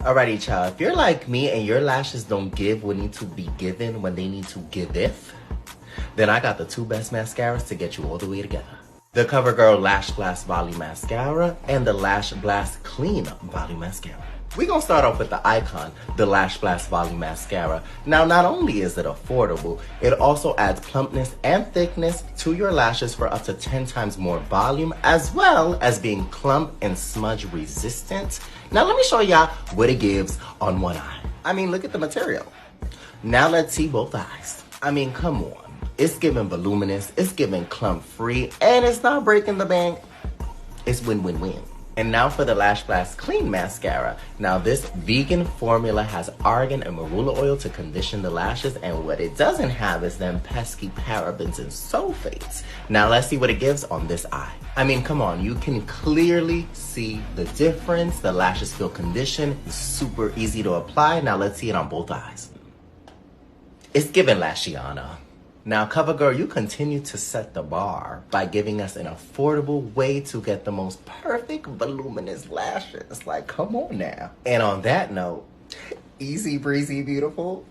Alrighty, child. If you're like me and your lashes don't give what need to be given when they need to giveth, then I got the two best mascaras to get you all the way together. The CoverGirl Lash Blast Volume Mascara and the Lash Blast Clean Volume Mascara. We're gonna start off with the icon, the Lash Blast Volume Mascara. Now, not only is it affordable, it also adds plumpness and thickness to your lashes for up to 10 times more volume, as well as being clump and smudge resistant. Now, let me show y'all what it gives on one eye. I mean, look at the material. Now let's see both eyes. I mean, come on. It's giving voluminous, it's giving clump free, and it's not breaking the bank. It's win-win-win. And now for the Lash Blast Clean Mascara. Now this vegan formula has argan and marula oil to condition the lashes, and what it doesn't have is them pesky parabens and sulfates. Now let's see what it gives on this eye. I mean, come on, you can clearly see the difference. The lashes feel conditioned, it's super easy to apply. Now let's see it on both eyes. It's giving Lashiana. Now, CoverGirl, you continue to set the bar by giving us an affordable way to get the most perfect voluminous lashes. Like, come on now. And on that note, easy breezy beautiful,